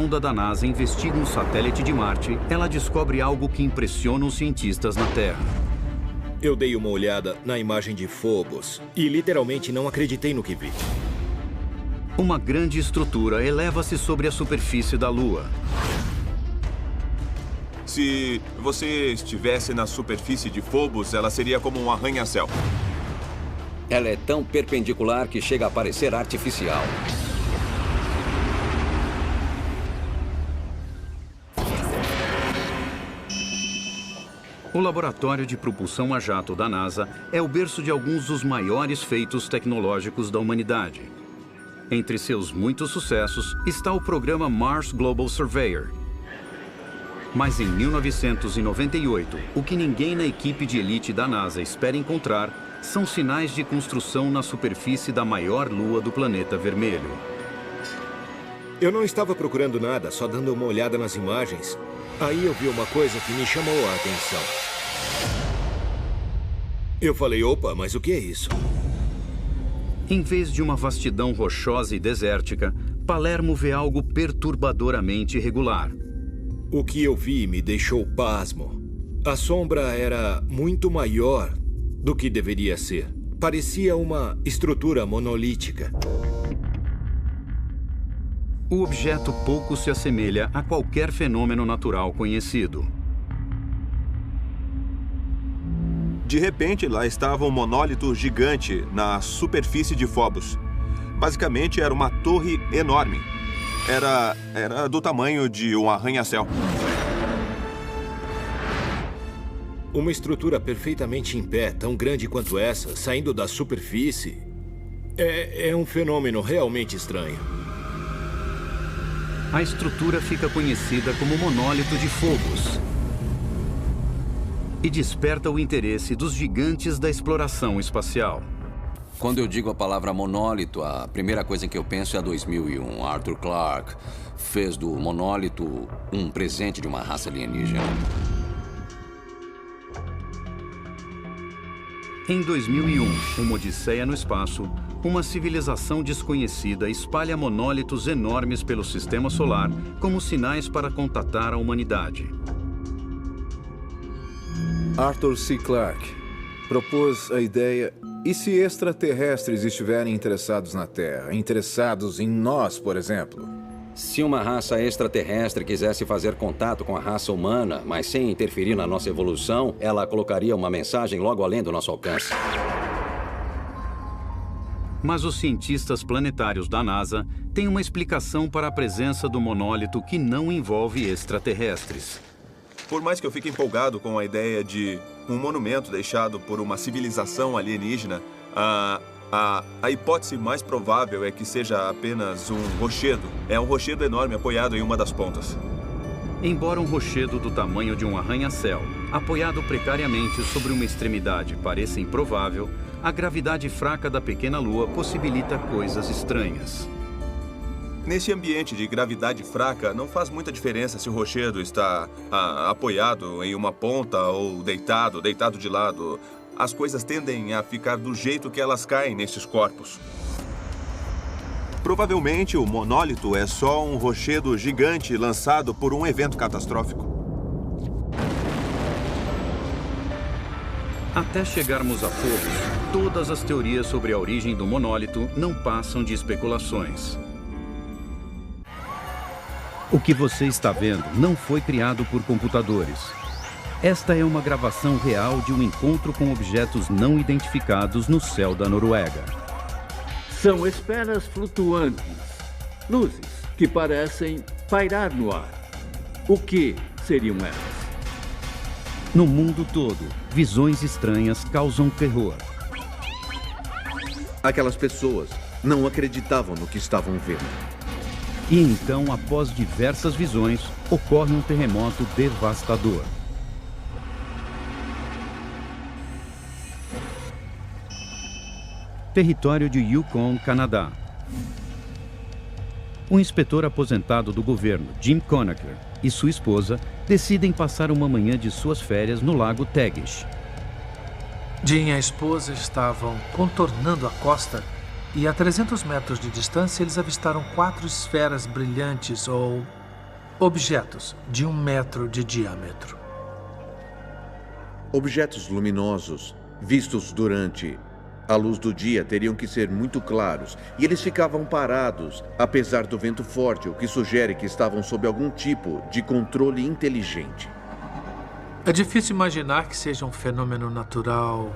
sonda da NASA investiga um satélite de Marte, ela descobre algo que impressiona os cientistas na Terra. Eu dei uma olhada na imagem de Phobos e literalmente não acreditei no que vi. Uma grande estrutura eleva-se sobre a superfície da Lua. Se você estivesse na superfície de Phobos, ela seria como um arranha-céu. Ela é tão perpendicular que chega a parecer artificial. O laboratório de propulsão a jato da NASA é o berço de alguns dos maiores feitos tecnológicos da humanidade. Entre seus muitos sucessos está o programa Mars Global Surveyor. Mas em 1998, o que ninguém na equipe de elite da NASA espera encontrar são sinais de construção na superfície da maior lua do planeta vermelho. Eu não estava procurando nada, só dando uma olhada nas imagens. Aí eu vi uma coisa que me chamou a atenção. Eu falei, opa, mas o que é isso? Em vez de uma vastidão rochosa e desértica, Palermo vê algo perturbadoramente irregular. O que eu vi me deixou pasmo. A sombra era muito maior do que deveria ser. Parecia uma estrutura monolítica. O objeto pouco se assemelha a qualquer fenômeno natural conhecido. De repente, lá estava um monólito gigante na superfície de Phobos. Basicamente, era uma torre enorme. Era do tamanho de um arranha-céu. Uma estrutura perfeitamente em pé, tão grande quanto essa, saindo da superfície, é um fenômeno realmente estranho. A estrutura fica conhecida como monólito de Phobos e desperta o interesse dos gigantes da exploração espacial. Quando eu digo a palavra monólito, a primeira coisa em que eu penso é a 2001. Arthur Clarke fez do monólito um presente de uma raça alienígena. Em 2001, uma odisseia no espaço, uma civilização desconhecida espalha monólitos enormes pelo sistema solar como sinais para contatar a humanidade. Arthur C. Clarke propôs a ideia: e se extraterrestres estiverem interessados na Terra, interessados em nós, por exemplo? Se uma raça extraterrestre quisesse fazer contato com a raça humana, mas sem interferir na nossa evolução, ela colocaria uma mensagem logo além do nosso alcance. Mas os cientistas planetários da NASA têm uma explicação para a presença do monólito que não envolve extraterrestres. Por mais que eu fique empolgado com a ideia de um monumento deixado por uma civilização alienígena, a hipótese mais provável é que seja apenas um rochedo. É um rochedo enorme apoiado em uma das pontas. Embora um rochedo do tamanho de um arranha-céu, apoiado precariamente sobre uma extremidade, pareça improvável, a gravidade fraca da pequena Lua possibilita coisas estranhas. Nesse ambiente de gravidade fraca, não faz muita diferença se o rochedo está apoiado em uma ponta ou deitado de lado. As coisas tendem a ficar do jeito que elas caem nesses corpos. Provavelmente, o monólito é só um rochedo gigante lançado por um evento catastrófico. Até chegarmos a Phobos, todas as teorias sobre a origem do monólito não passam de especulações. O que você está vendo não foi criado por computadores. Esta é uma gravação real de um encontro com objetos não identificados no céu da Noruega. São esferas flutuantes, luzes que parecem pairar no ar. O que seriam elas? No mundo todo, visões estranhas causam terror. Aquelas pessoas não acreditavam no que estavam vendo. E então, após diversas visões, ocorre um terremoto devastador. Território de Yukon, Canadá. O inspetor aposentado do governo, Jim Conacher, e sua esposa decidem passar uma manhã de suas férias no lago Tagish. Jim e a esposa estavam contornando a costa e a 300 metros de distância eles avistaram 4 esferas brilhantes ou objetos de 1 metro de diâmetro. Objetos luminosos vistos durante a luz do dia teriam que ser muito claros, e eles ficavam parados, apesar do vento forte, o que sugere que estavam sob algum tipo de controle inteligente. É difícil imaginar que seja um fenômeno natural.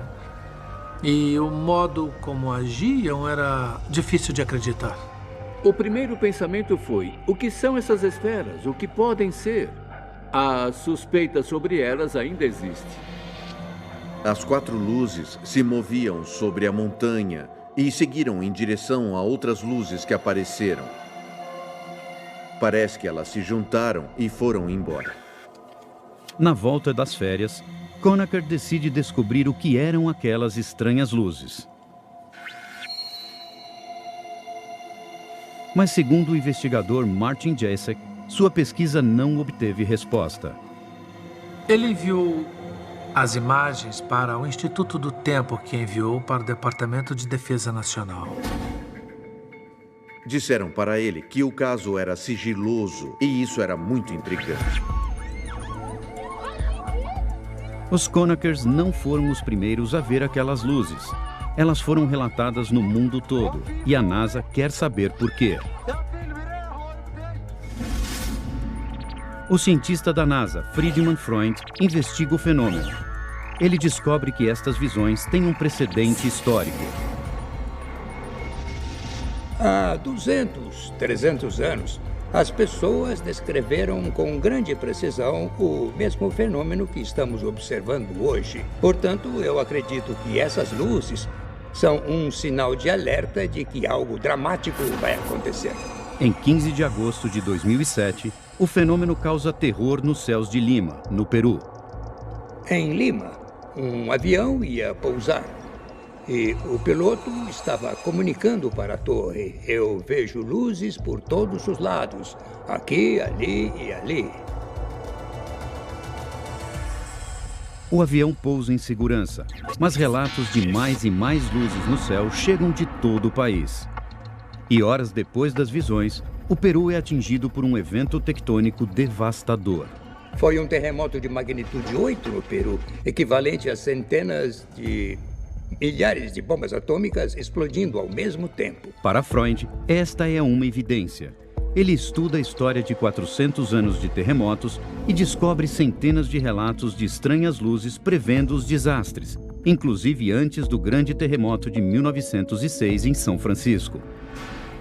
E o modo como agiam era difícil de acreditar. O primeiro pensamento foi: o que são essas esferas? O que podem ser? A suspeita sobre elas ainda existe. As 4 luzes se moviam sobre a montanha e seguiram em direção a outras luzes que apareceram. Parece que elas se juntaram e foram embora. Na volta das férias, Conacher decide descobrir o que eram aquelas estranhas luzes. Mas segundo o investigador Martin Jacek, sua pesquisa não obteve resposta. Ele enviou as imagens para o Instituto do Tempo, que enviou para o Departamento de Defesa Nacional. Disseram para ele que o caso era sigiloso e isso era muito intrigante. Os Conachers não foram os primeiros a ver aquelas luzes. Elas foram relatadas no mundo todo e a NASA quer saber por quê. O cientista da NASA, Friedemann Freund, investiga o fenômeno. Ele descobre que estas visões têm um precedente histórico. Há 200, 300 anos, as pessoas descreveram com grande precisão o mesmo fenômeno que estamos observando hoje. Portanto, eu acredito que essas luzes são um sinal de alerta de que algo dramático vai acontecer. Em 15 de agosto de 2007, o fenômeno causa terror nos céus de Lima, no Peru. Em Lima, um avião ia pousar e o piloto estava comunicando para a torre: eu vejo luzes por todos os lados, aqui, ali e ali. O avião pousa em segurança, mas relatos de mais e mais luzes no céu chegam de todo o país. E horas depois das visões, o Peru é atingido por um evento tectônico devastador. Foi um terremoto de magnitude 8 no Peru, equivalente a centenas de milhares de bombas atômicas explodindo ao mesmo tempo. Para Freund, esta é uma evidência. Ele estuda a história de 400 anos de terremotos e descobre centenas de relatos de estranhas luzes prevendo os desastres, inclusive antes do grande terremoto de 1906 em São Francisco.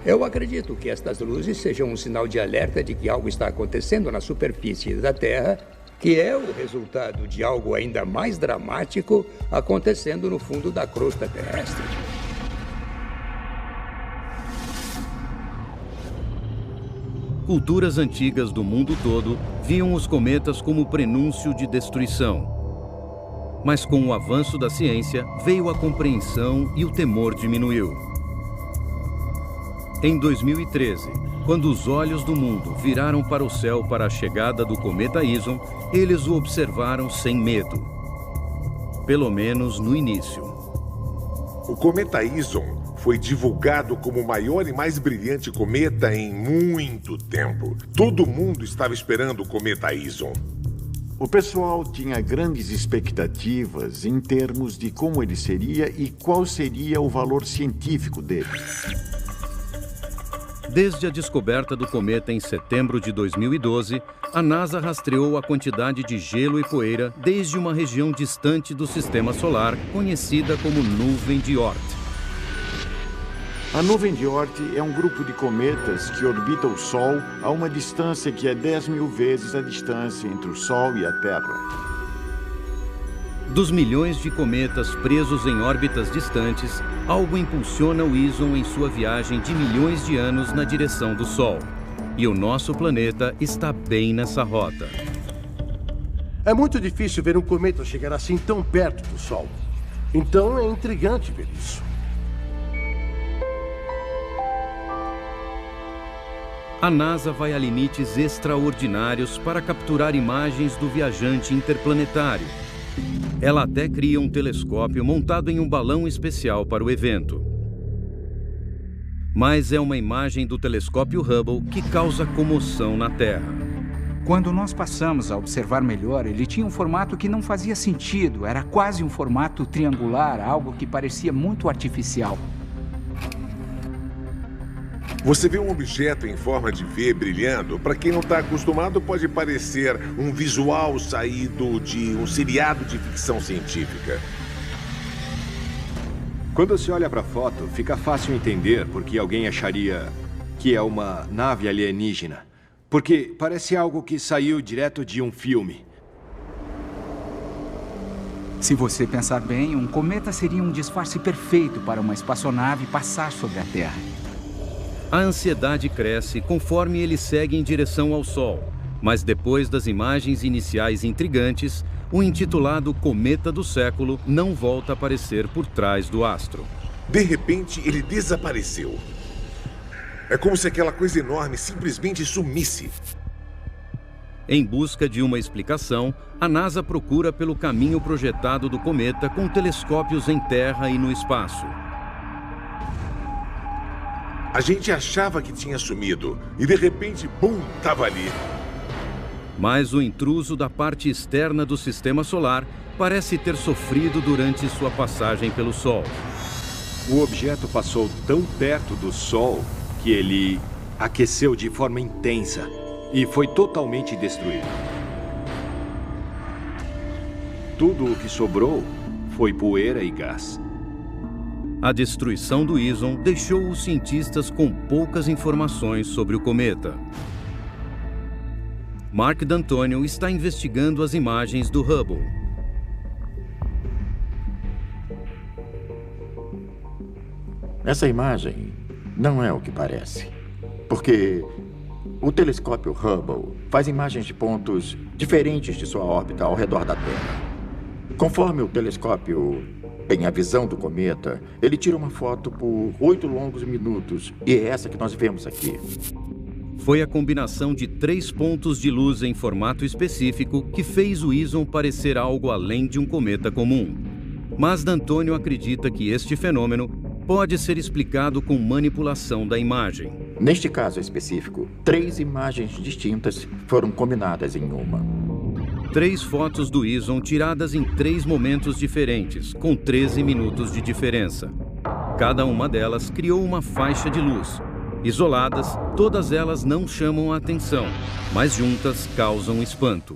Eu acredito que estas luzes sejam um sinal de alerta de que algo está acontecendo na superfície da Terra, que é o resultado de algo ainda mais dramático acontecendo no fundo da crosta terrestre. Culturas antigas do mundo todo viam os cometas como prenúncio de destruição. Mas com o avanço da ciência, veio a compreensão e o temor diminuiu. Em 2013, quando os olhos do mundo viraram para o céu para a chegada do cometa Ison, eles o observaram sem medo. Pelo menos no início. O cometa Ison foi divulgado como o maior e mais brilhante cometa em muito tempo. Todo mundo estava esperando o cometa Ison. O pessoal tinha grandes expectativas em termos de como ele seria e qual seria o valor científico dele. Desde a descoberta do cometa em setembro de 2012, a NASA rastreou a quantidade de gelo e poeira desde uma região distante do sistema solar, conhecida como Nuvem de Oort. A Nuvem de Oort é um grupo de cometas que orbita o Sol a uma distância que é 10.000 vezes a distância entre o Sol e a Terra. Dos milhões de cometas presos em órbitas distantes, algo impulsiona o Ison em sua viagem de milhões de anos na direção do Sol. E o nosso planeta está bem nessa rota. É muito difícil ver um cometa chegar assim tão perto do Sol. Então é intrigante ver isso. A NASA vai a limites extraordinários para capturar imagens do viajante interplanetário. Ela até cria um telescópio montado em um balão especial para o evento. Mas é uma imagem do telescópio Hubble que causa comoção na Terra. Quando nós passamos a observar melhor, ele tinha um formato que não fazia sentido. Era quase um formato triangular, algo que parecia muito artificial. Você vê um objeto em forma de V brilhando. Para quem não está acostumado, pode parecer um visual saído de um seriado de ficção científica. Quando se olha para a foto, fica fácil entender por que alguém acharia que é uma nave alienígena. Porque parece algo que saiu direto de um filme. Se você pensar bem, um cometa seria um disfarce perfeito para uma espaçonave passar sobre a Terra. A ansiedade cresce conforme ele segue em direção ao Sol. Mas depois das imagens iniciais intrigantes, o intitulado Cometa do Século não volta a aparecer por trás do astro. De repente, ele desapareceu. É como se aquela coisa enorme simplesmente sumisse. Em busca de uma explicação, a NASA procura pelo caminho projetado do cometa com telescópios em terra e no espaço. A gente achava que tinha sumido e de repente, bum, estava ali. Mas o intruso da parte externa do sistema solar parece ter sofrido durante sua passagem pelo Sol. O objeto passou tão perto do Sol que ele aqueceu de forma intensa e foi totalmente destruído. Tudo o que sobrou foi poeira e gás. A destruição do Ison deixou os cientistas com poucas informações sobre o cometa. Mark D'Antonio está investigando as imagens do Hubble. Essa imagem não é o que parece. Porque o telescópio Hubble faz imagens de pontos diferentes de sua órbita ao redor da Terra. Conforme o telescópio tem a visão do cometa, ele tira uma foto por 8 longos minutos. E é essa que nós vemos aqui. Foi a combinação de 3 pontos de luz em formato específico que fez o Ison parecer algo além de um cometa comum. Mas D'Antonio acredita que este fenômeno pode ser explicado com manipulação da imagem. Neste caso específico, 3 imagens distintas foram combinadas em uma. 3 fotos do Ison tiradas em 3 momentos diferentes, com 13 minutos de diferença. Cada uma delas criou uma faixa de luz. Isoladas, todas elas não chamam a atenção, mas juntas causam espanto.